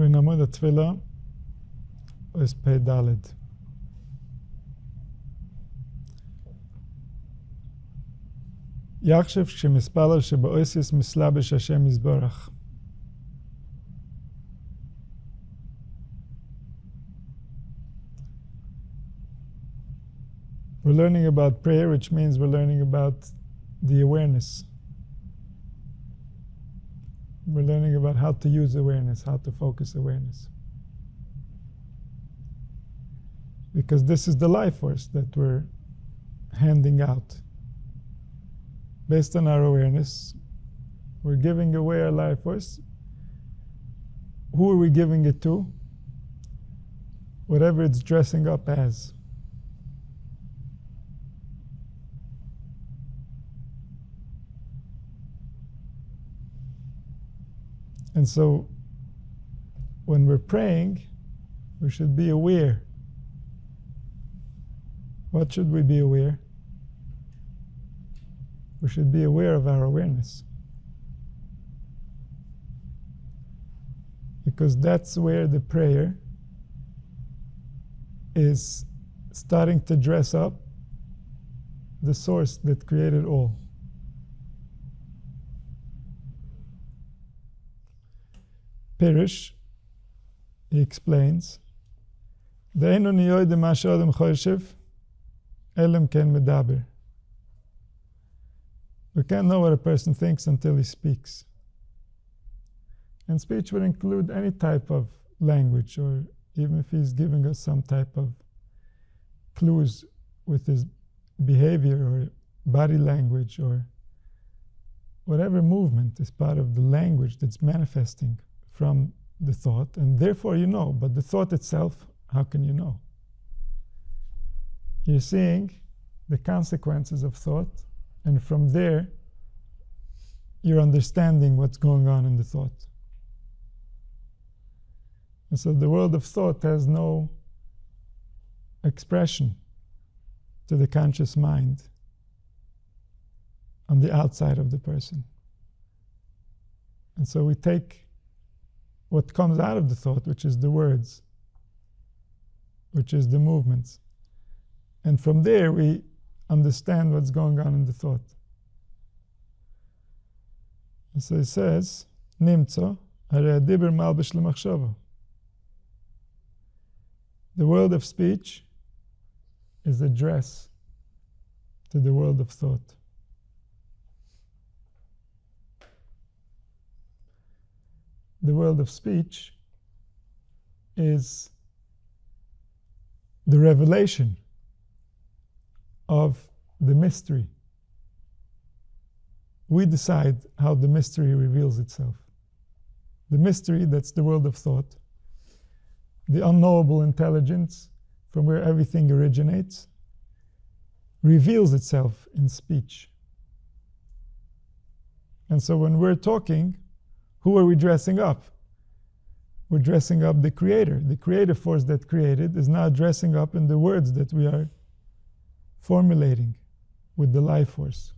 ונעמוד התפילה וספ"ד. יחשב כשמספלל שבאוסיס מסלבש השם יזברך. We're learning about prayer, which means we're learning about the awareness. We're learning about how to use awareness, how to focus awareness. Because this is the life force that we're handing out. Based on our awareness, we're giving away our life force. Who are we giving it to? Whatever it's dressing up as. And so, when we're praying, we should be aware. What should we be aware? We should be aware of our awareness. Because that's where the prayer is starting to dress up the source that created all. Pirish, he explains, De'enu niyoy de ma she'odem choshev, elem ken medaber. We can't know what a person thinks until he speaks. And speech would include any type of language, or even if he's giving us some type of clues with his behavior or body language or whatever movement is part of the language that's manifesting from the thought, and therefore you know. But the thought itself, how can you know? You're seeing the consequences of thought, and from there you're understanding what's going on in the thought. And so the world of thought has no expression to the conscious mind on the outside of the person. And so we take what comes out of the thought, which is the words, which is the movements, and from there we understand what's going on in the thought. And so he says, Nimtzo, harei hadiber malbish lemachshava. The world of speech is a dress to the world of thought. The world of speech is the revelation of the mystery. We decide how the mystery reveals itself. The mystery, that's the world of thought, the unknowable intelligence from where everything originates, reveals itself in speech. And so when we're talking, who are we dressing up? We're dressing up the Creator. The creative force that created is now dressing up in the words that we are formulating with the life force.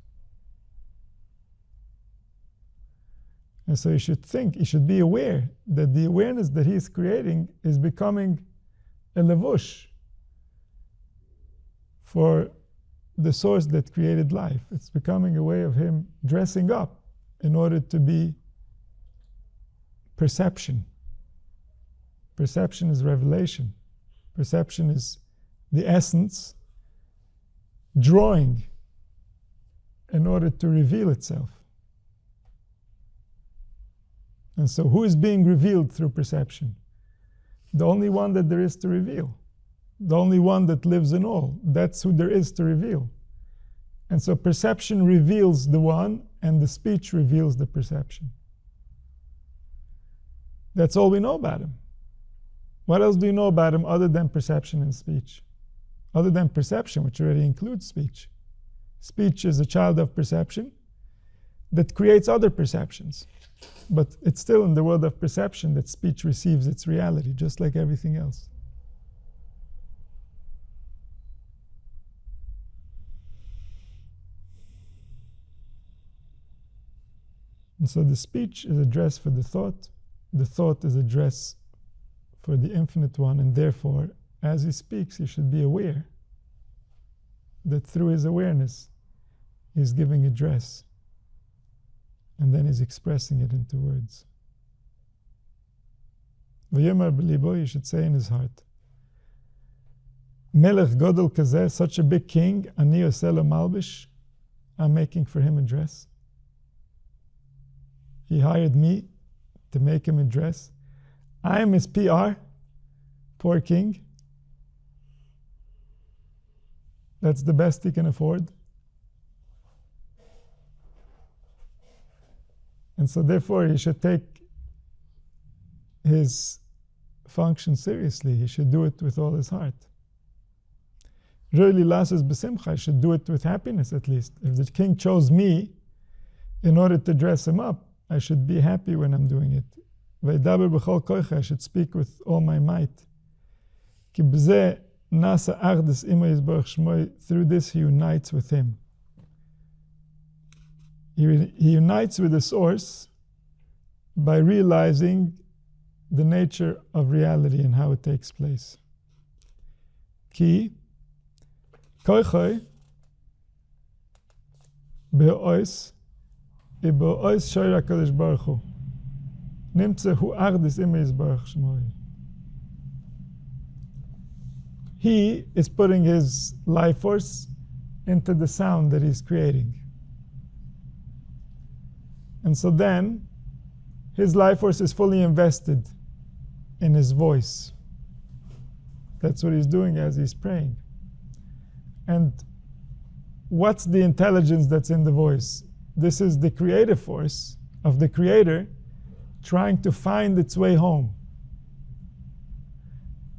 And so you should think, you should be aware that the awareness that he's creating is becoming a levush for the source that created life. It's becoming a way of him dressing up in order to be perception. Perception is revelation. Perception is the essence drawing in order to reveal itself. And so who is being revealed through perception? The only one that there is to reveal. The only one that lives in all. That's who there is to reveal. And so perception reveals the one, and the speech reveals the perception. That's all we know about him. What else do you know about him other than perception and speech? Other than perception, which already includes speech. Speech is a child of perception that creates other perceptions. But it's still in the world of perception that speech receives its reality, just like everything else. And so the speech is a dress for the thought is a dress for the Infinite One, and therefore, as he speaks, he should be aware that through his awareness, he's giving address, and then he's expressing it into words. V'yomer b'libo, you should say in his heart, Melech Godel Kazeh, such a big king, Ani Oseh lo Malbish, I'm making for him a dress. He hired me to make him a dress. I am his PR, poor king. That's the best he can afford. And so therefore he should take his function seriously. He should do it with all his heart. Really, lasses b'simcha, I should do it with happiness at least. If the king chose me in order to dress him up, I should be happy when I'm doing it. V'yidaber b'chol koicha, I should speak with all my might. Ki b'zeh nasa achdus imo yizborach shmoi, through this he unites with him. He unites with the source by realizing the nature of reality and how it takes place. Ki koichoi be'ois ibo'ois shoyra HaKadosh Baruch Hu nimtze hu achdus imo yizborach shmoi. He is putting his life force into the sound that he's creating. And so then, his life force is fully invested in his voice. That's what he's doing as he's praying. And what's the intelligence that's in the voice? This is the creative force of the creator trying to find its way home.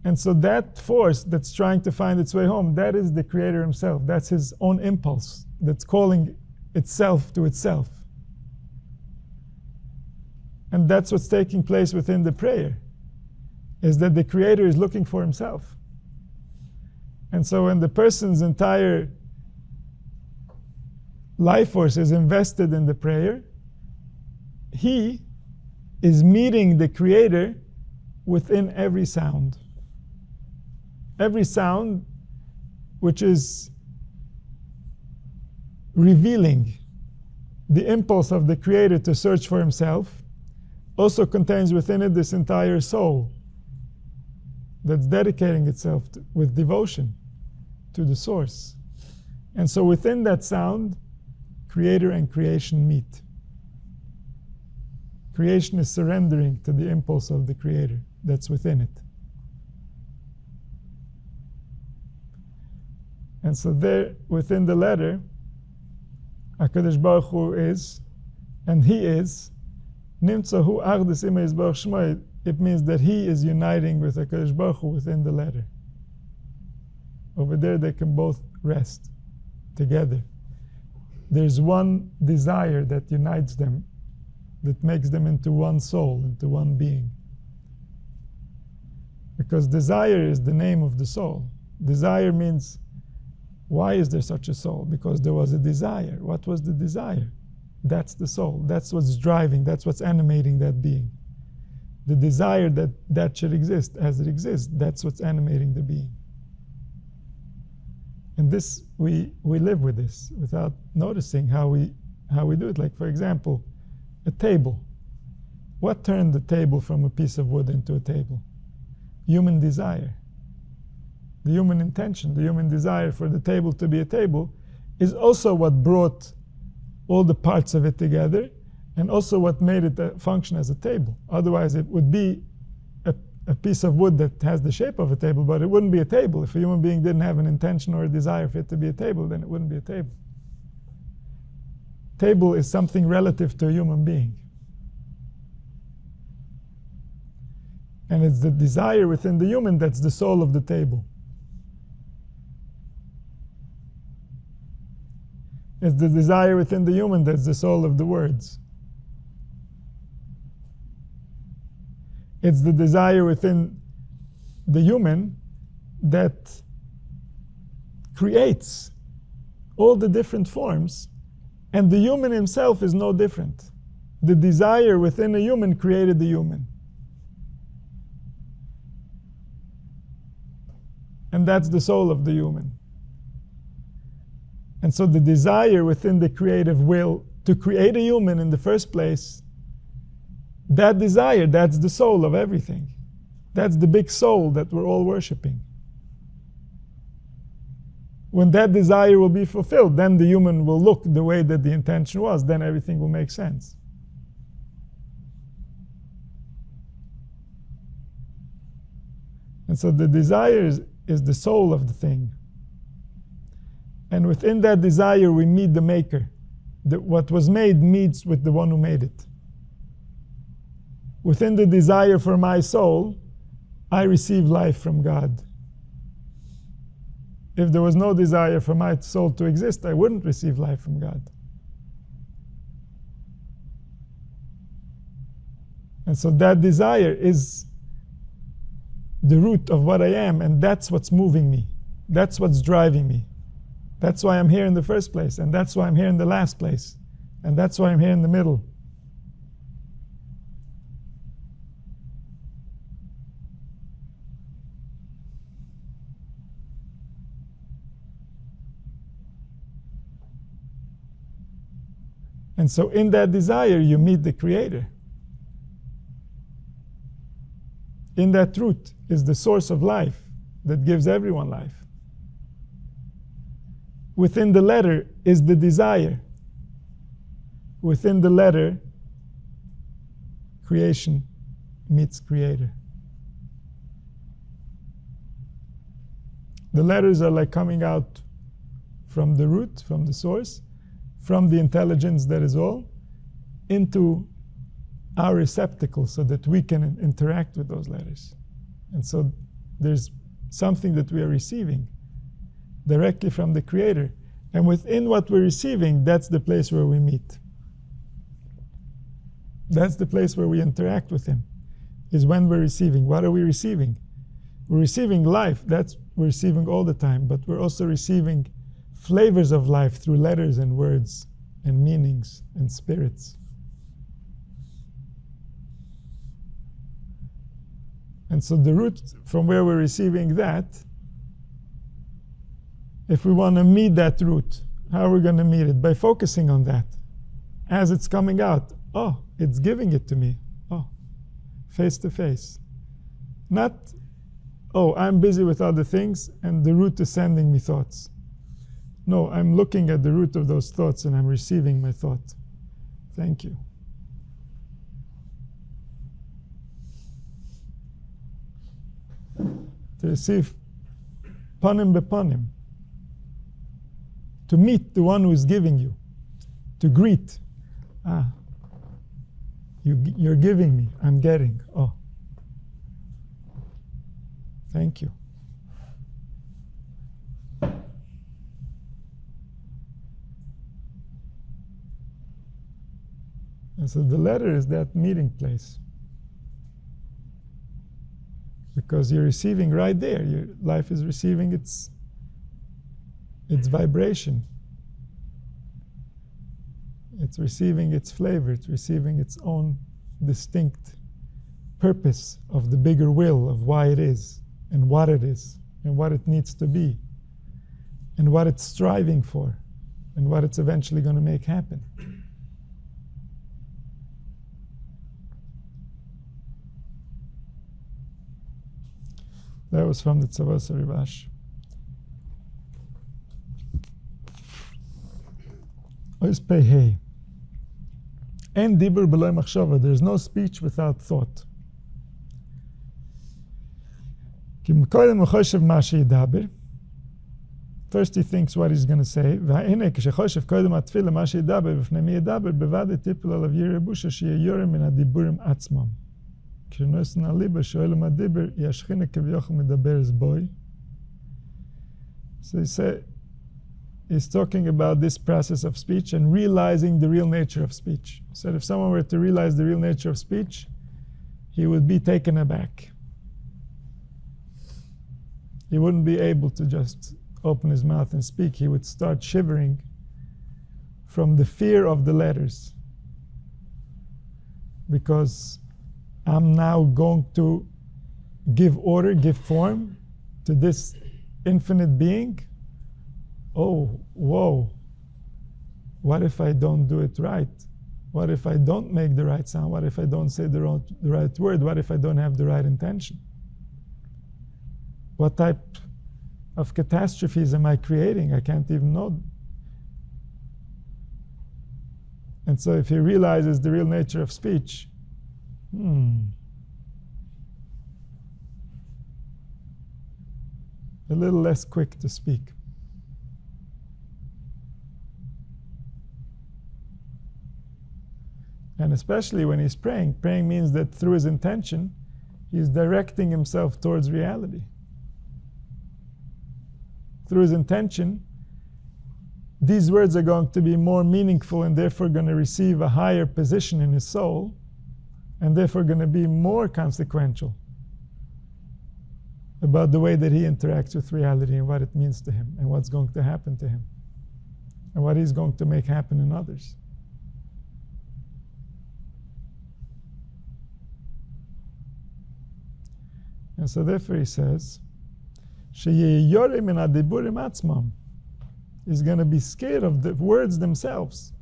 And so that force that's trying to find its way home, that is the creator himself. That's his own impulse that's calling itself to itself. And that's what's taking place within the prayer, is that the creator is looking for himself. And so when the person's entire life force is invested in the prayer, he is meeting the creator within every sound. Every sound which is revealing the impulse of the creator to search for himself also contains within it this entire soul that's dedicating itself with devotion to the source. And so within that sound, creator and creation meet. Creation is surrendering to the impulse of the creator that's within it. And so there, within the letter, HaKadosh Baruch Hu is, and he is, Nimtza hu achdus imo yizborach shmoi. It means that he is uniting with HaKadosh Baruch Hu within the letter. Over there they can both rest together. There's one desire that unites them, that makes them into one soul, into one being. Because desire is the name of the soul. Desire means, why is there such a soul? Because there was a desire. What was the desire? That's the soul. That's what's driving, that's what's animating that being. The desire that that should exist as it exists, that's what's animating the being. And this, we live with this without noticing how we do it. Like, for example, a table. What turned the table from a piece of wood into a table? Human desire. The human intention, the human desire for the table to be a table is also what brought all the parts of it together, and also what made it function as a table. Otherwise it would be a piece of wood that has the shape of a table, but it wouldn't be a table. If a human being didn't have an intention or a desire for it to be a table, then it wouldn't be a table. Table is something relative to a human being. And it's the desire within the human that's the soul of the table. It's the desire within the human that's the soul of the words. It's the desire within the human that creates all the different forms, and the human himself is no different. The desire within a human created the human. And that's the soul of the human. And so the desire within the creative will to create a human in the first place, that desire, that's the soul of everything. That's the big soul that we're all worshiping. When that desire will be fulfilled, then the human will look the way that the intention was, then everything will make sense. And so the desire is the soul of the thing. And within that desire we meet the maker. What was made meets with the one who made it. Within the desire for my soul, I receive life from God. If there was no desire for my soul to exist, I wouldn't receive life from God. And so that desire is the root of what I am, and that's what's moving me. That's what's driving me. That's why I'm here in the first place, and that's why I'm here in the last place, and that's why I'm here in the middle. And so in that desire you meet the Creator. In that truth is the source of life that gives everyone life. Within the letter is the desire. Within the letter, creation meets Creator. The letters are like coming out from the root, from the source, from the intelligence that is all, into our receptacle so that we can interact with those letters. And so there's something that we are receiving directly from the Creator. And within what we're receiving, that's the place where we meet. That's the place where we interact with Him, is when we're receiving. What are we receiving? We're receiving life. That's we're receiving all the time, but we're also receiving flavors of life through letters and words and meanings and spirits. And so the root from where we're receiving that, if we want to meet that root, how are we going to meet it? By focusing on that. As it's coming out, oh, it's giving it to me. Oh, face to face. Not, oh, I'm busy with other things and the root is sending me thoughts. No, I'm looking at the root of those thoughts and I'm receiving my thought. Thank you. To receive panim bepanim. To meet the one who is giving you. To greet. Ah, you're giving me, I'm getting. Oh, thank you. And so the letter is that meeting place. Because you're receiving right there. Your life is receiving its vibration. It's receiving its flavor. It's receiving its own distinct purpose of the bigger will of why it is and what it is and what it needs to be and what it's striving for and what it's eventually going to make happen. That was from the Tzavos Rivash. Ois Pei Hei. En dibur b'lo machshava. There is no speech without thought. Ki m'koydem choshev ma sheyidaber. First he thinks what he's going to say. V'ha'ine k'shechoshev koydem atfila ma sheyidaber v'fnei mi yidaber bevade tipul alav yirebusha she'ye yorem min hadiburim atzmam. כשנוסן הליבה שואל עם הדיבר, היא השכינה כביכול מדברת בוי. So he's talking about this process of speech and realizing the real nature of speech. So if someone were to realize the real nature of speech, he would be taken aback. He wouldn't be able to just open his mouth and speak. He would start shivering from the fear of the letters. Because I'm now going to give order, give form to this infinite being, oh, whoa, what if I don't do it right? What if I don't make the right sound? What if I don't say the right word? What if I don't have the right intention? What type of catastrophes am I creating? I can't even know. And so if he realizes the real nature of speech, a little less quick to speak. And especially when he's praying, praying means that through his intention, he's directing himself towards reality. Through his intention, these words are going to be more meaningful and therefore going to receive a higher position in his soul, and therefore going to be more consequential about the way that he interacts with reality and what it means to him and what's going to happen to him and what he's going to make happen in others. And so therefore he says, he's going to be scared of the words themselves.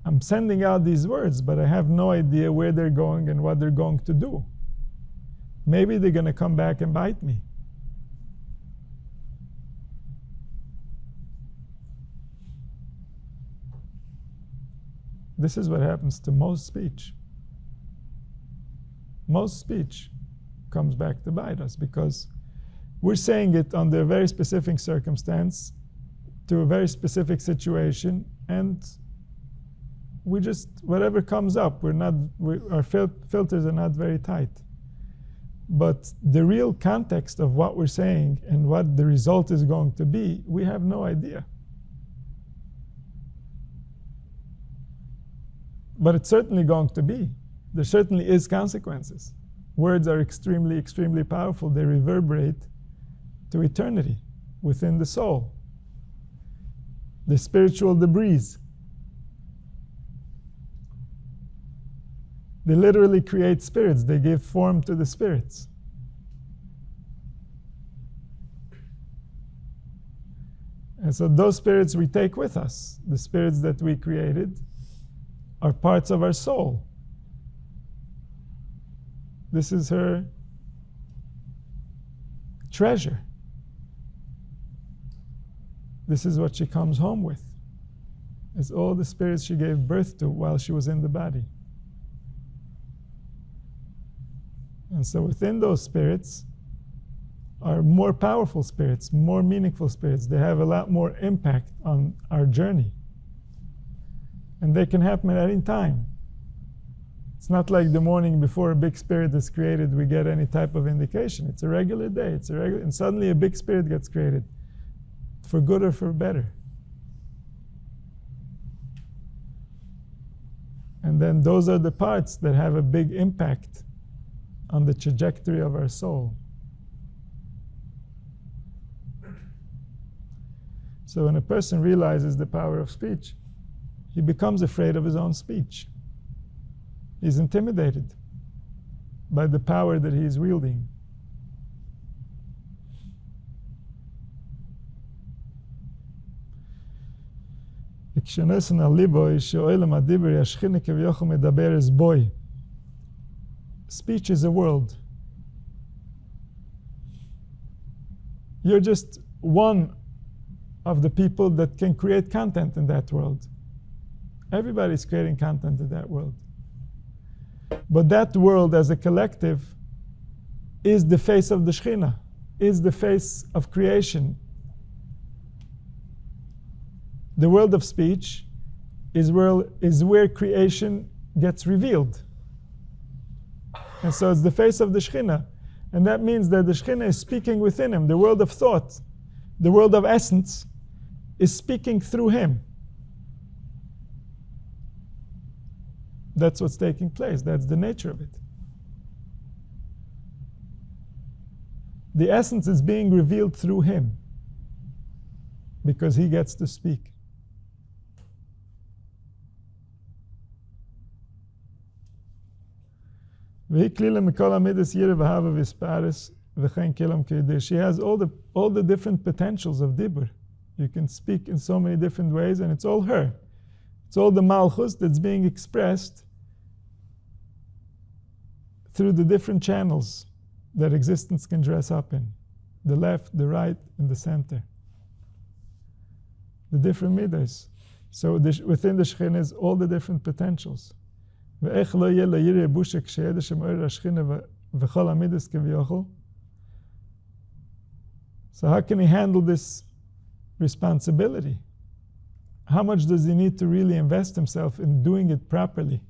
I'm sending out these words, but I have no idea where they're going and what they're going to do. Maybe they're going to come back and bite me. This is what happens to most speech. Most speech comes back to bite us because we're saying it under a very specific circumstance, to a very specific situation, and we just, whatever comes up, our filters are not very tight. But the real context of what we're saying and what the result is going to be, we have no idea. But it's certainly going to be. There certainly is consequences. Words are extremely, extremely powerful. They reverberate to eternity within the soul. The spiritual debris. They literally create spirits. They give form to the spirits. And so those spirits we take with us, the spirits that we created, are parts of our soul. This is her treasure. This is what she comes home with. It's all the spirits she gave birth to while she was in the body. And so within those spirits are more powerful spirits, more meaningful spirits. They have a lot more impact on our journey. And they can happen at any time. It's not like the morning before a big spirit is created, we get any type of indication. It's a regular day. And suddenly a big spirit gets created, for good or for better. And then those are the parts that have a big impact on the trajectory of our soul. So when a person realizes the power of speech, he becomes afraid of his own speech. He's intimidated by the power that he is wielding. Speech is a world. You're just one of the people that can create content in that world. Everybody's creating content in that world. But that world as a collective is the face of the Shekhinah, is the face of creation. The world of speech is where creation gets revealed. And so it's the face of the Shekhinah. And that means that the Shekhinah is speaking within him. The world of thought, the world of essence, is speaking through him. That's what's taking place. That's the nature of it. The essence is being revealed through him because he gets to speak. She has all the different potentials of dibur. You can speak in so many different ways, and it's all her. It's all the malchus that's being expressed through the different channels that existence can dress up in. The left, the right, and the center. The different midas. So within the Shekhinah is all the different potentials. So how can he handle this responsibility? How much does he need to really invest himself in doing it properly?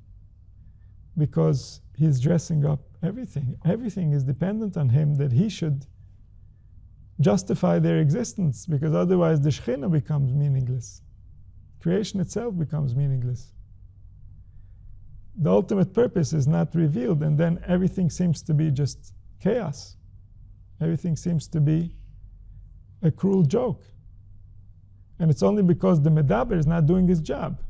Because he's dressing up everything. Everything is dependent on him, that he should justify their existence, because otherwise the Shekhinah becomes meaningless. Creation itself becomes meaningless. The ultimate purpose is not revealed, and then everything seems to be just chaos. Everything seems to be a cruel joke. And it's only because the medaber is not doing his job.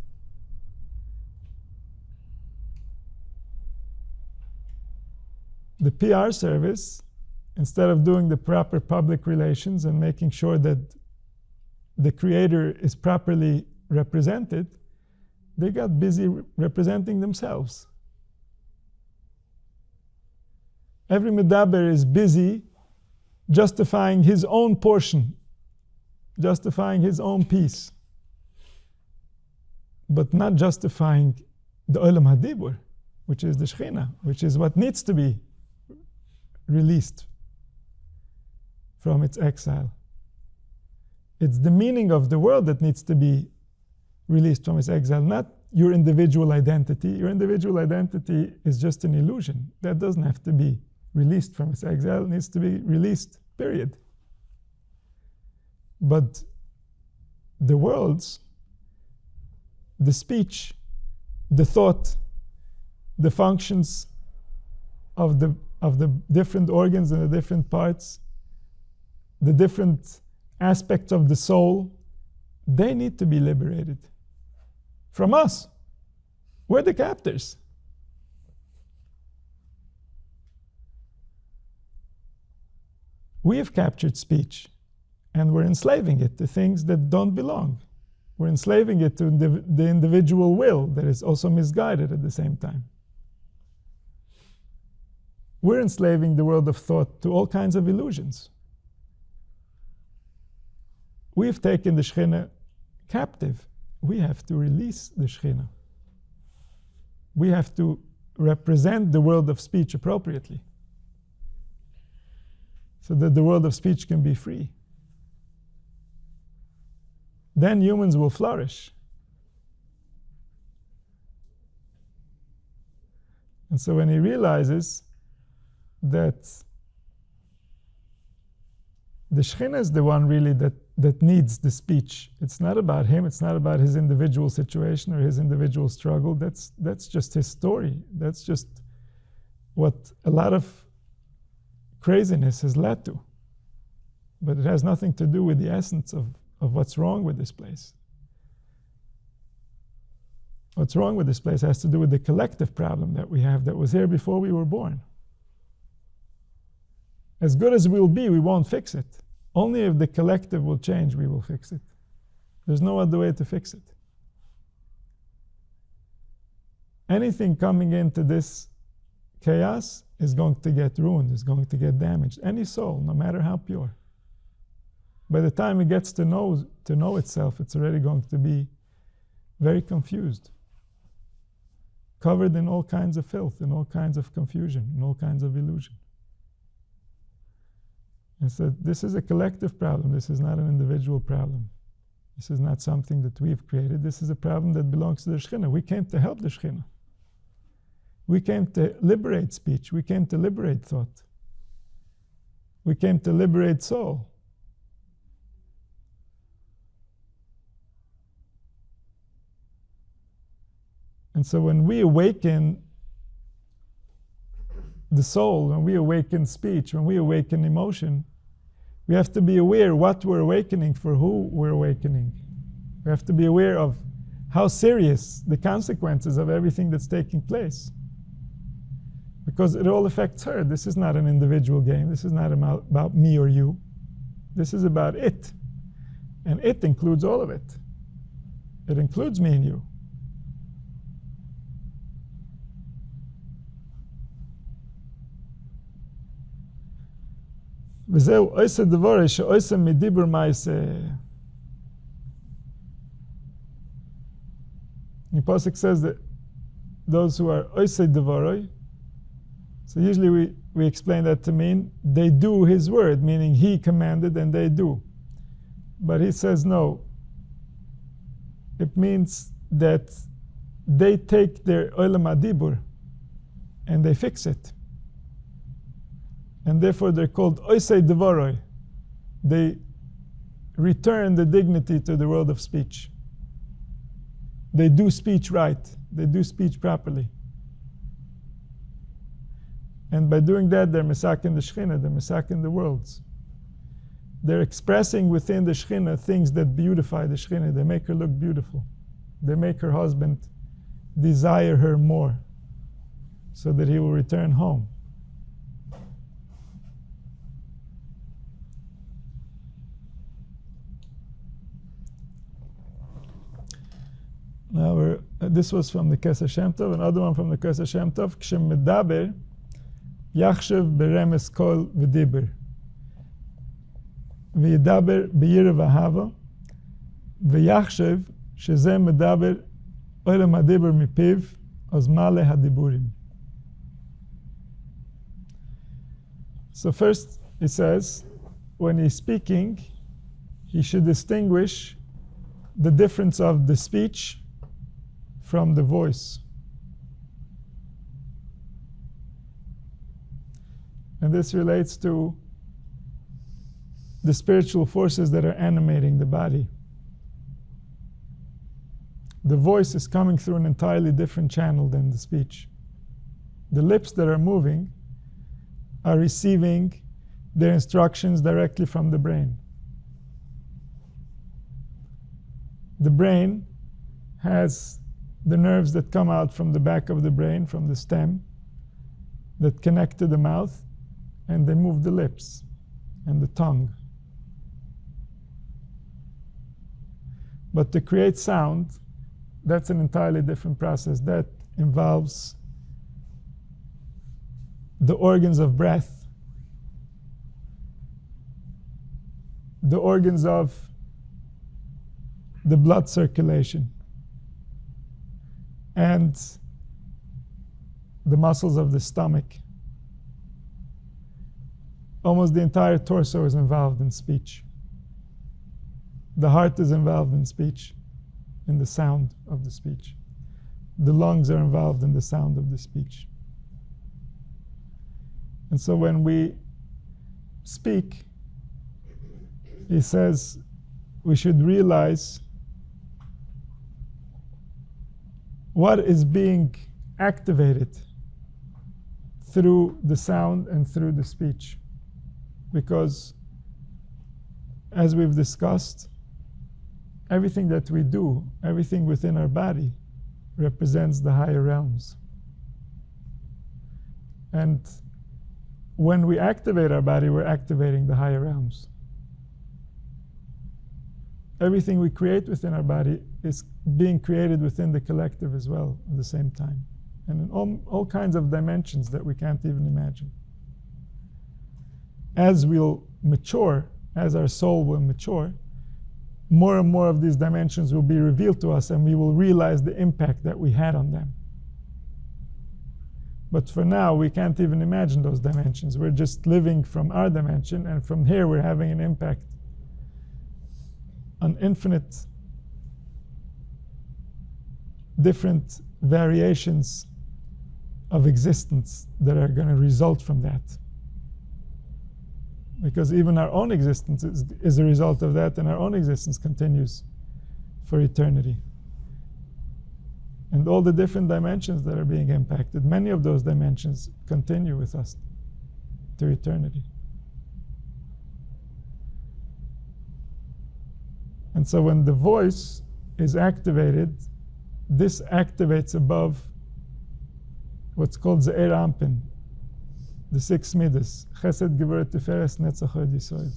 The PR service, instead of doing the proper public relations and making sure that the creator is properly represented, they got busy representing themselves. Every medaber is busy justifying his own portion, justifying his own piece, but not justifying the olam hadibur, which is the Shekhinah, which is what needs to be released from its exile. It's the meaning of the world that needs to be released from its exile, not your individual identity. Your individual identity is just an illusion. That doesn't have to be released from its exile. It needs to be released, period. But the worlds, the speech, the thought, the functions of the different organs and the different parts, the different aspects of the soul, they need to be liberated from us. We're the captors. We have captured speech, and we're enslaving it to things that don't belong. We're enslaving it to the individual will that is also misguided at the same time. We're enslaving the world of thought to all kinds of illusions. We've taken the Shekhinah captive. We have to release the Shekhinah. We have to represent the world of speech appropriately, so that the world of speech can be free. Then humans will flourish. And so when he realizes that the Shekhinah is the one really that needs the speech. It's not about him, it's not about his individual situation or his individual struggle. That's just his story. That's just what a lot of craziness has led to. But it has nothing to do with the essence of what's wrong with this place. What's wrong with this place has to do with the collective problem that we have that was here before we were born. As good as we'll be, we won't fix it. Only if the collective will change, we will fix it. There's no other way to fix it. Anything coming into this chaos is going to get ruined, is going to get damaged. Any soul, no matter how pure. By the time it gets to know itself, it's already going to be very confused, covered in all kinds of filth, in all kinds of confusion, in all kinds of illusion. And so this is a collective problem. This is not an individual problem. This is not something that we've created. This is a problem that belongs to the Shekhinah. We came to help the Shekhinah. We came to liberate speech. We came to liberate thought. We came to liberate soul. And so when we awaken the soul, when we awaken speech, when we awaken emotion, we have to be aware what we're awakening, for who we're awakening. We have to be aware of how serious the consequences of everything that's taking place. because it all affects her. This is not an individual game. This is not about me or you. This is about it. And it includes all of it. It includes me and you. וזהו, עושה דבורי שעושה מדיבור מעשה. The Pasuk says that those who are עושה דבורי, so usually we explain that to mean they do his word, meaning he commanded and they do. But he says no. It means that they take their olam adibur and they fix it. And therefore they're called oisei devoroi. They return the dignity to the world of speech. They do speech right. They do speech properly. And by doing that, they're misakin the Shekhinah, they're misakin the worlds. They're expressing within the Shekhinah things that beautify the Shekhinah. They make her look beautiful. They make her husband desire her more so that he will return home. Now this was from the Baal Shem Tov. Another one from the Baal Shem Tov. K'shemedaber yachshev beremes kol v'diber v'yidaber b'yira v'hava v'yachshev shezeh medaber olam hadiber mipiv az male hadiburim. So first he says, when he's speaking, he should distinguish the difference of the speech from the voice. And this relates to the spiritual forces that are animating the body. The voice is coming through an entirely different channel than the speech. The lips that are moving are receiving their instructions directly from the brain. The brain has the nerves that come out from the back of the brain, from the stem, that connect to the mouth, and they move the lips and the tongue. But to create sound, that's an entirely different process. That involves the organs of breath, the organs of the blood circulation, and the muscles of the stomach. Almost the entire torso is involved in speech. The heart is involved in speech, in the sound of the speech. The lungs are involved in the sound of the speech. And so when we speak, he says we should realize what is being activated through the sound and through the speech. Because, as we've discussed, everything that we do, everything within our body, represents the higher realms. And when we activate our body, we're activating the higher realms. Everything we create within our body is being created within the collective as well at the same time, and in all kinds of dimensions that we can't even imagine. As we'll mature, as our soul will mature, more and more of these dimensions will be revealed to us, and we will realize the impact that we had on them. But for now, we can't even imagine those dimensions. We're just living from our dimension, and from here we're having an impact on infinite different variations of existence that are going to result from that. Because even our own existence is a result of that, and our own existence continues for eternity. And all the different dimensions that are being impacted, many of those dimensions continue with us to eternity. And so when the voice is activated, this activates above what's called Ze'er Ampin, the 6 midas, Chesed, Gevurah, Tiferes, Netzach, Hod, Yesod.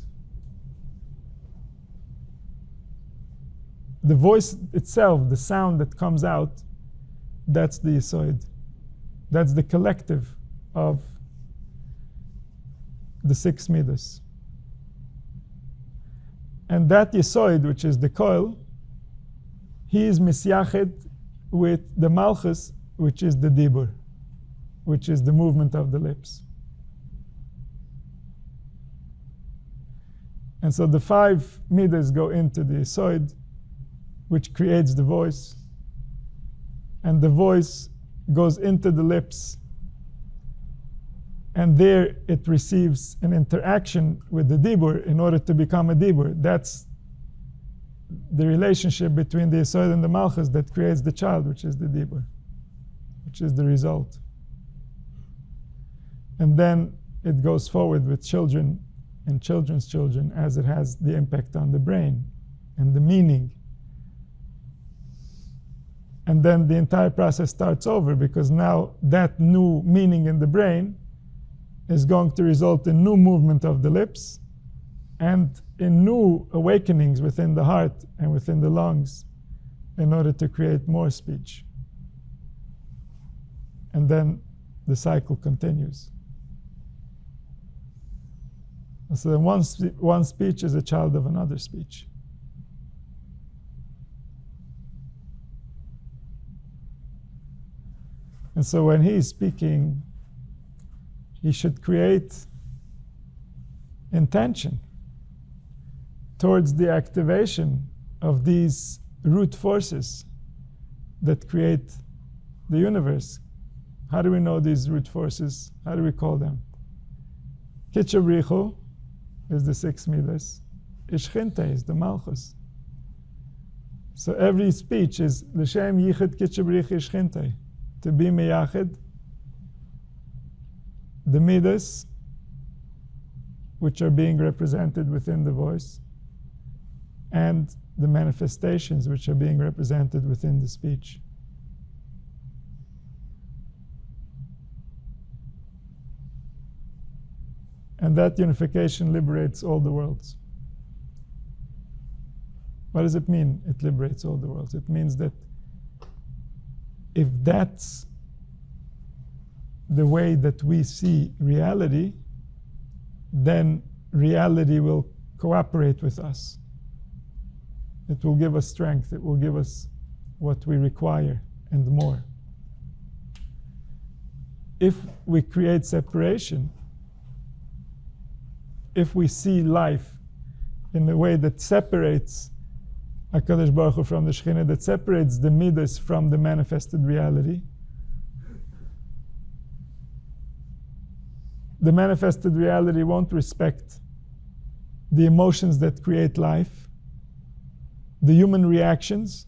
The voice itself, the sound that comes out, that's the Yesod. That's the collective of the 6 midas. And that Yesod, which is the Koil, he is misyached with the Malchus, which is the Dibur, which is the movement of the lips. And so the 5 midas go into the Yesod, which creates the voice. And the voice goes into the lips. And there it receives an interaction with the Dibur in order to become a Dibur. That's the relationship between the Yesod and the Malchus that creates the child, which is the Dibur, which is the result. And then it goes forward with children and children's children as it has the impact on the brain and the meaning. And then the entire process starts over, because now that new meaning in the brain is going to result in new movement of the lips and in new awakenings within the heart and within the lungs in order to create more speech. And then the cycle continues. So then one speech is a child of another speech. And so when he is speaking, he should create intention towards the activation of these root forces that create the universe. How do we know these root forces? How do we call them? Kitchabrichu is the 6 midas. Ishchinte is the Malchus. So every speech is L'shem yichud kitchabrich ishchinte, to be meyached the midas, which are being represented within the voice, and the manifestations which are being represented within the speech. And that unification liberates all the worlds. What does it mean, it liberates all the worlds? It means that if that's the way that we see reality, then reality will cooperate with us. It will give us strength. It will give us what we require and more. If we create separation, if we see life in a way that separates HaKadosh Baruch Hu from the Shekhinah, that separates the midas from the manifested reality, the manifested reality won't respect the emotions that create life, the human reactions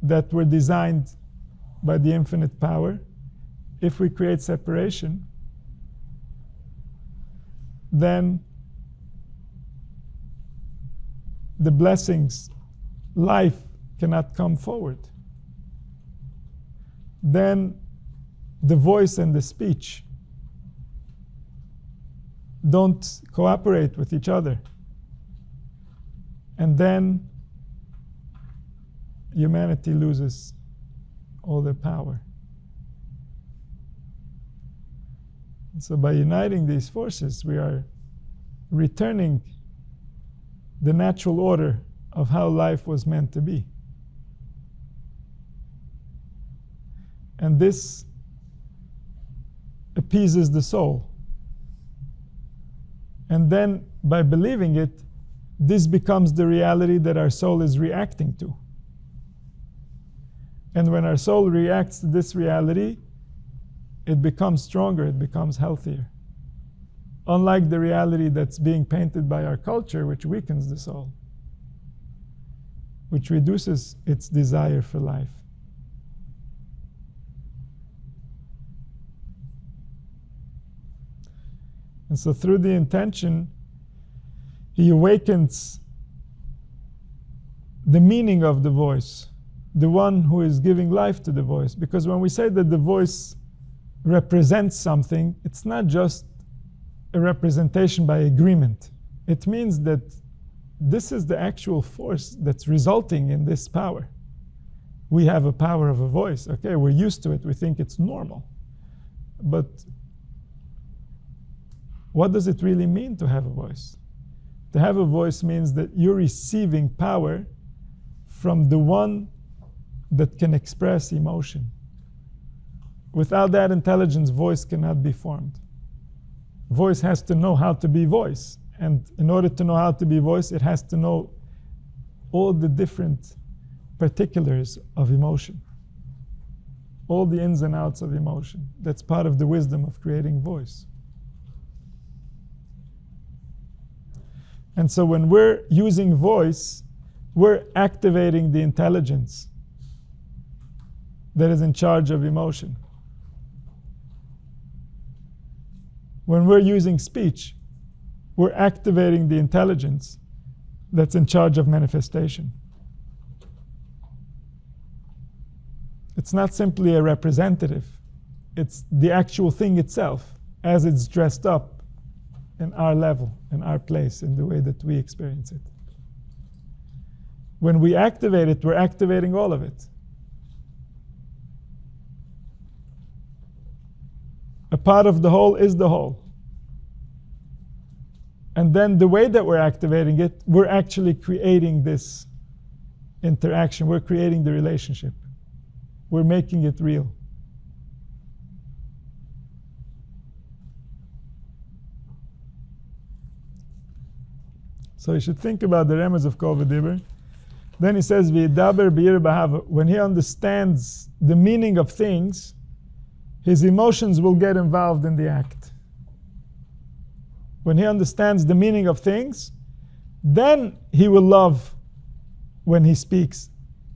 that were designed by the infinite power. If we create separation, then the blessings, life cannot come forward. Then the voice and the speech don't cooperate with each other. And then humanity loses all their power. And so by uniting these forces, we are returning the natural order of how life was meant to be. And this appeases the soul. And then by believing it, this becomes the reality that our soul is reacting to. And when our soul reacts to this reality, it becomes stronger, it becomes healthier. Unlike the reality that's being painted by our culture, which weakens the soul, which reduces its desire for life. And so through the intention, he awakens the meaning of the voice, the one who is giving life to the voice. Because when we say that the voice represents something, it's not just a representation by agreement. It means that this is the actual force that's resulting in this power. We have a power of a voice. Okay, we're used to it. We think it's normal. But what does it really mean to have a voice? To have a voice means that you're receiving power from the one that can express emotion. Without that intelligence, voice cannot be formed. Voice has to know how to be voice. And in order to know how to be voice, it has to know all the different particulars of emotion. All the ins and outs of emotion. That's part of the wisdom of creating voice. And so when we're using voice, we're activating the intelligence that is in charge of emotion. When we're using speech, we're activating the intelligence that's in charge of manifestation. It's not simply a representative. It's the actual thing itself as it's dressed up in our level, in our place, in the way that we experience it. When we activate it, we're activating all of it. A part of the whole is the whole. And then the way that we're activating it, we're actually creating this interaction. We're creating the relationship. We're making it real. So you should think about the remez of Kol V'Dibur. Then he says, V'yidaber b'yir b'hava. When he understands the meaning of things, his emotions will get involved in the act. When he understands the meaning of things, then he will love when he speaks,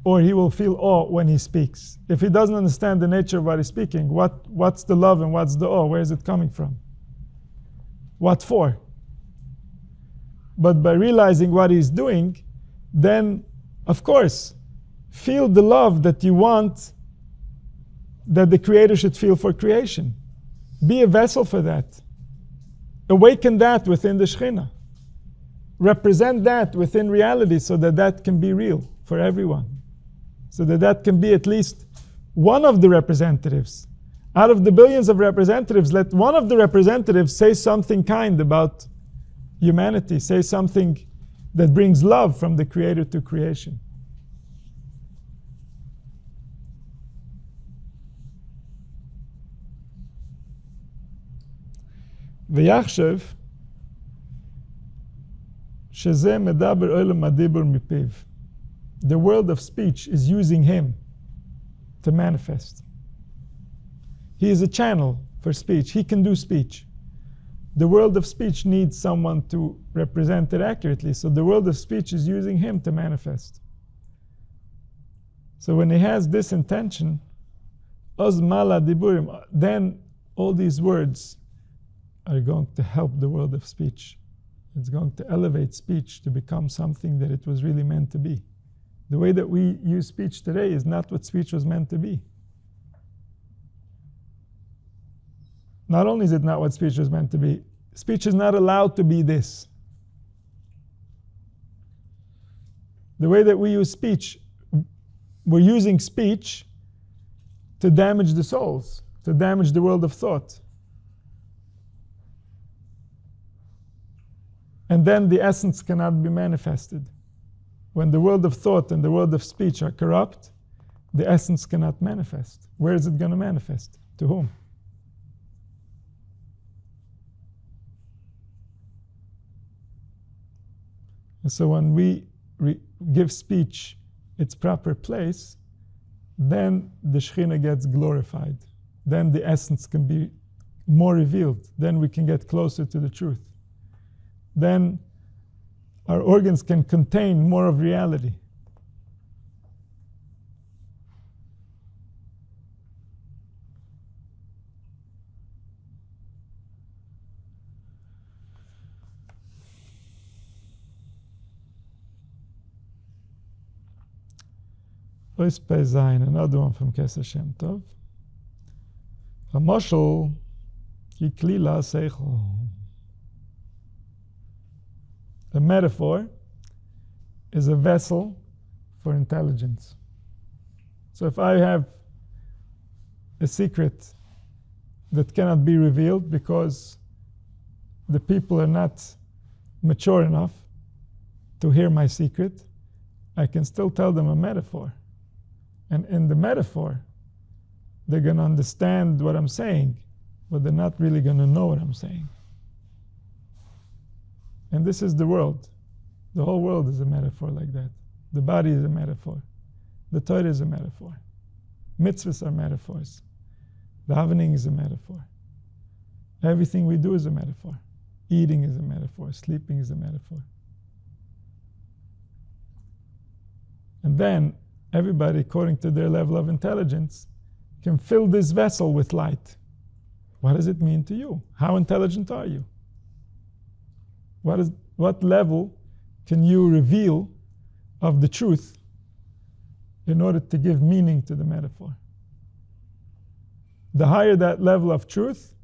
or he will feel awe when he speaks. If he doesn't understand the nature of what he's speaking, what's the love and what's the awe? Where is it coming from? What for? But by realizing what he's doing, then, of course, feel the love that you want that the Creator should feel for creation. Be a vessel for that. Awaken that within the Shekhinah. Represent that within reality so that that can be real for everyone. So that that can be at least one of the representatives. Out of the billions of representatives, let one of the representatives say something kind about humanity. Say something that brings love from the Creator to creation. ויחשב שזה מדבר עולם הדיבור מפיו. The world of speech is using him to manifest. He is a channel for speech. He can do speech. The world of speech needs someone to represent it accurately, so the world of speech is using him to manifest. So when he has this intention, oz mala diburim, then all these words are going to help the world of speech. It's going to elevate speech to become something that it was really meant to be. The way that we use speech today is not what speech was meant to be. Not only is it not what speech was meant to be, speech is not allowed to be this. The way that we use speech, we're using speech to damage the souls, to damage the world of thought. And then the essence cannot be manifested. When the world of thought and the world of speech are corrupt, the essence cannot manifest. Where is it going to manifest? To whom? And so when we give speech its proper place, then the Shekhinah gets glorified. Then the essence can be more revealed. Then we can get closer to the truth. Then our organs can contain more of reality. Another one from Baal Shem Tov. Hamoshel ki klila seichel. A metaphor is a vessel for intelligence. So if I have a secret that cannot be revealed because the people are not mature enough to hear my secret, I can still tell them a metaphor. And in the metaphor, they're going to understand what I'm saying, but they're not really going to know what I'm saying. And this is the world. The whole world is a metaphor like that. The body is a metaphor. The Torah is a metaphor. Mitzvahs are metaphors. Davening is a metaphor. Everything we do is a metaphor. Eating is a metaphor. Sleeping is a metaphor. And then everybody, according to their level of intelligence, can fill this vessel with light. What does it mean to you? How intelligent are you? What level can you reveal of the truth in order to give meaning to the metaphor? The higher that level of truth,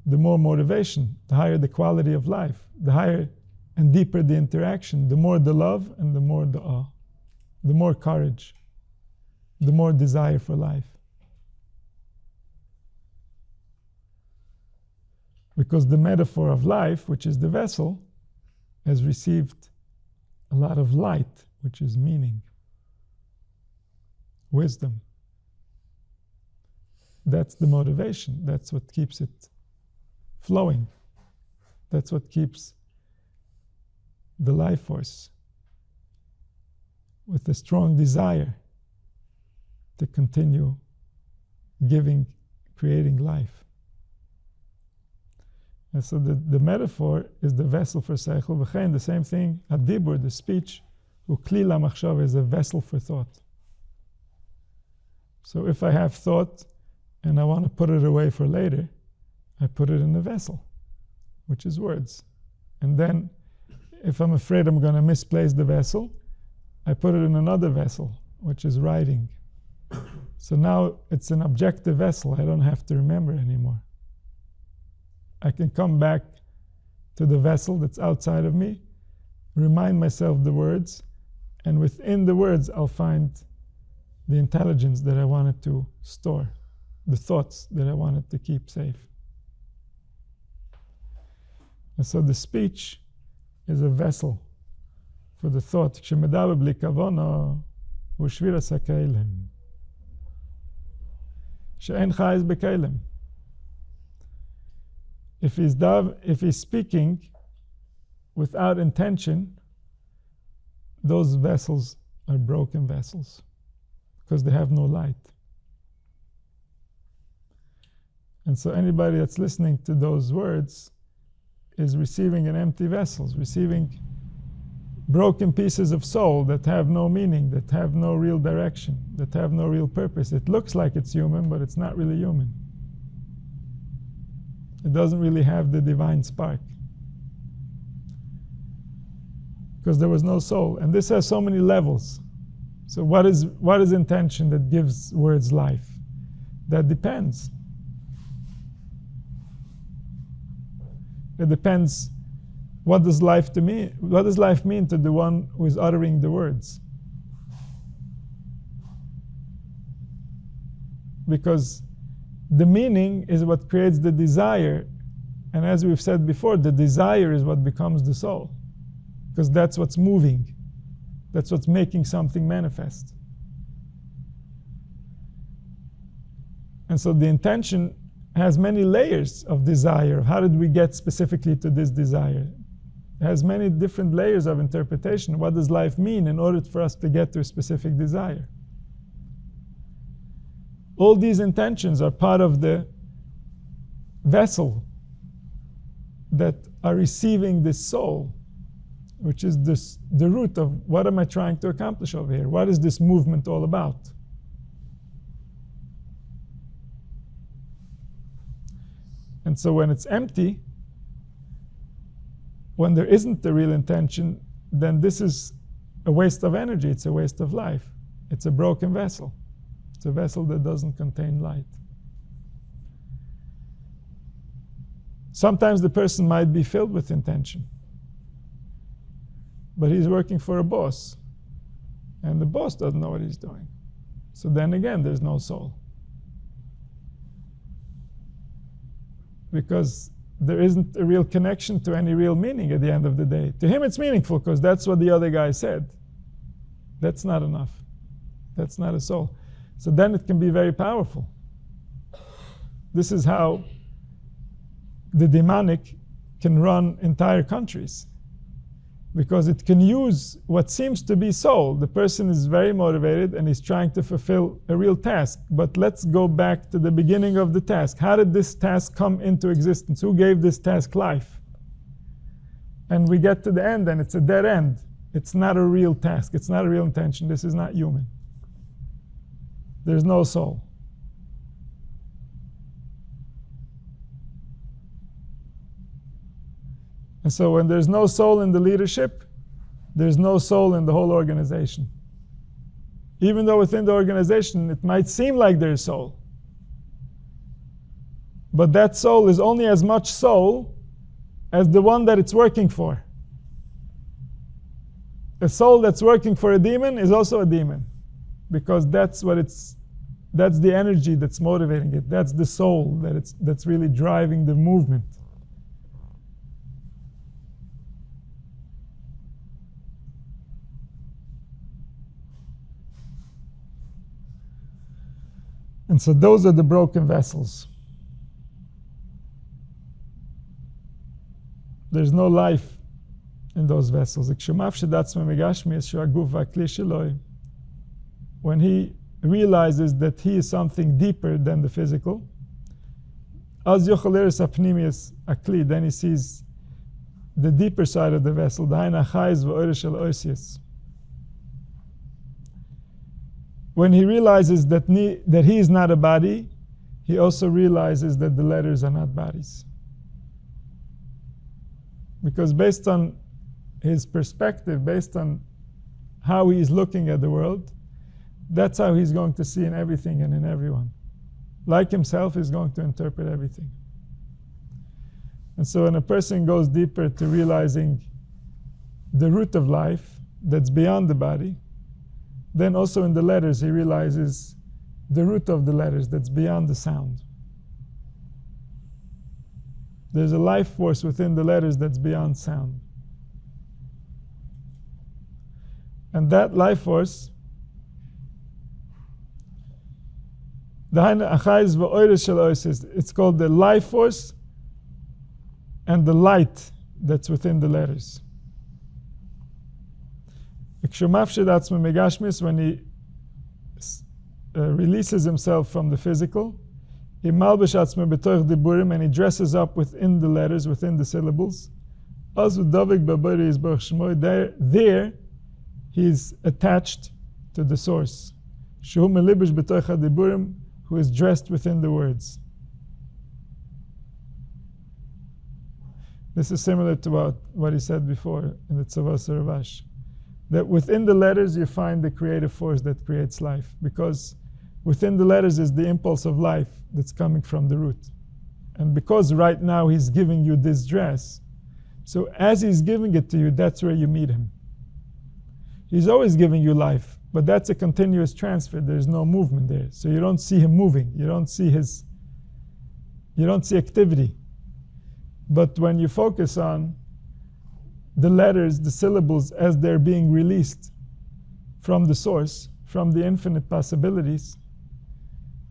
the more motivation, the higher the quality of life, the higher and deeper the interaction, the more the love and the more the awe, the more courage, the more desire for life. Because the metaphor of life, which is the vessel, has received a lot of light, which is meaning, wisdom. That's the motivation. That's what keeps it flowing. That's what keeps the life force with a strong desire to continue giving, creating life. And so the metaphor is the vessel for seichel. V'chein, the same thing, adibur, the speech, ukli lamachshava, is a vessel for thought. So if I have thought and I want to put it away for later, I put it in a vessel, which is words. And then if I'm afraid I'm going to misplace the vessel, I put it in another vessel, which is writing. So now it's an objective vessel. I don't have to remember anymore. I can come back to the vessel that's outside of me, remind myself the words, and within the words I'll find the intelligence that I wanted to store, the thoughts that I wanted to keep safe. And so the speech is a vessel for the thought. כשמדבר בלי כוונה הוא שבירת הכלים. שאין חייז בכלים. If he's speaking without intention, those vessels are broken vessels because they have no light. And so anybody that's listening to those words is receiving an empty vessel, receiving broken pieces of soul that have no meaning, that have no real direction, that have no real purpose. It looks like it's human, but it's not really human. It doesn't really have the divine spark because there was no soul. And this has so many levels. So what is intention that gives words life? That depends. It depends. What does life mean to the one who is uttering the words? Because the meaning is what creates the desire, and as we've said before, the desire is what becomes the soul, because that's what's moving, that's what's making something manifest. And so the intention has many layers of desire. How did we get specifically to this desire? It has many different layers of interpretation. What does life mean in order for us to get to a specific desire? All these intentions are part of the vessel that are receiving this soul, which is the root of what am I trying to accomplish over here? What is this movement all about? And so when it's empty, when there isn't the real intention, then this is a waste of energy, it's a waste of life. It's a broken vessel. It's a vessel that doesn't contain light. Sometimes the person might be filled with intention, but he's working for a boss, and the boss doesn't know what he's doing. So then again, there's no soul. Because there isn't a real connection to any real meaning at the end of the day. To him it's meaningful because that's what the other guy said. That's not enough. That's not a soul. So then it can be very powerful. This is how the demonic can run entire countries. Because it can use what seems to be soul. The person is very motivated and he's trying to fulfill a real task. But let's go back to the beginning of the task. How did this task come into existence? Who gave this task life? And we get to the end and it's a dead end. It's not a real task. It's not a real intention. This is not human. There's no soul. And so when there's no soul in the leadership, there's no soul in the whole organization. Even though within the organization it might seem like there's soul. But that soul is only as much soul as the one that it's working for. A soul that's working for a demon is also a demon. Because that's the energy that's motivating it. That's the soul that's really driving the movement. And so those are the broken vessels. There's no life in those vessels. When he realizes that he is something deeper than the physical, then he sees the deeper side of the vessel. When he realizes that he is not a body, he also realizes that the letters are not bodies. Because based on his perspective, based on how he is looking at the world, that's how he's going to see in everything and in everyone. Like himself, he's going to interpret everything. And so when a person goes deeper to realizing the root of life that's beyond the body, then also in the letters he realizes the root of the letters that's beyond the sound. There's a life force within the letters that's beyond sound. And that life force, it's called the life force and the light that's within the letters. When he releases himself from the physical, and he dresses up within the letters, within the syllables, there he's attached to the source, who is dressed within the words. This is similar to what he said before in the Tzavah Saravash. That within the letters you find the creative force that creates life. Because within the letters is the impulse of life that's coming from the root. And because right now he's giving you this dress, so as he's giving it to you, that's where you meet him. He's always giving you life, but that's a continuous transfer. There's no movement there. So you don't see him moving. You don't see activity. But when you focus on the letters, the syllables, as they're being released from the source, from the infinite possibilities,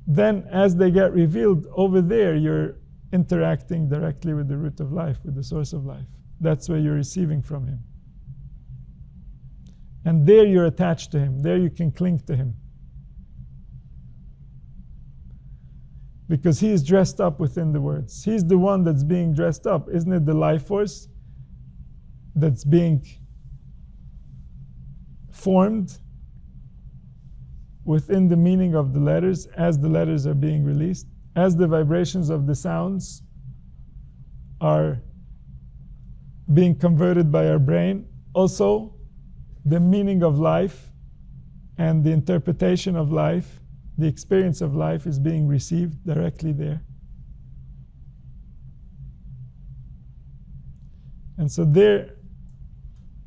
then as they get revealed over there, you're interacting directly with the root of life, with the source of life. That's where you're receiving from him. And there you're attached to him. There you can cling to him. Because he is dressed up within the words. He's the one that's being dressed up. Isn't it the life force that's being formed within the meaning of the letters as the letters are being released, as the vibrations of the sounds are being converted by our brain? Also, the meaning of life and the interpretation of life, the experience of life is being received directly there. And so there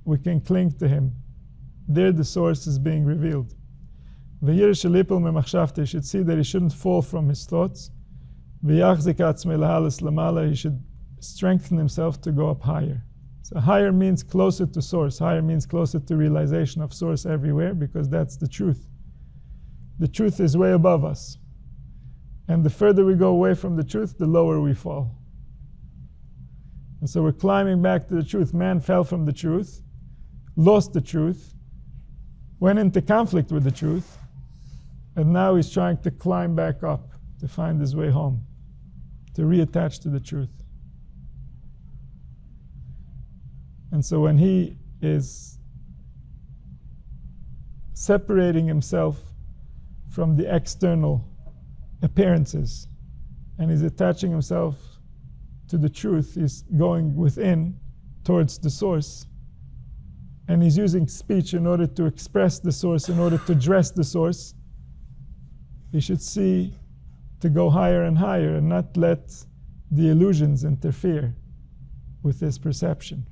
we can cling to him. There the source is being revealed. He should see that he shouldn't fall from his thoughts. He should strengthen himself to go up higher. So higher means closer to source. Higher means closer to realization of source everywhere, because that's the truth. The truth is way above us. And the further we go away from the truth, the lower we fall. And so we're climbing back to the truth. Man fell from the truth, lost the truth, went into conflict with the truth, and now he's trying to climb back up to find his way home, to reattach to the truth. And so when he is separating himself from the external appearances and he's attaching himself to the truth, he's going within towards the source, and he's using speech in order to express the source, in order to dress the source, he should see to go higher and higher and not let the illusions interfere with his perception.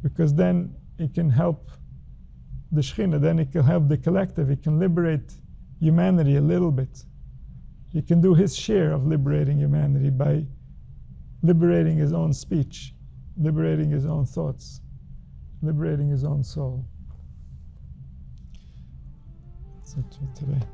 Because then he can help the Shekhinah, then he can help the collective, he can liberate humanity a little bit. He can do his share of liberating humanity by liberating his own speech, liberating his own thoughts, liberating his own soul. That's it for today.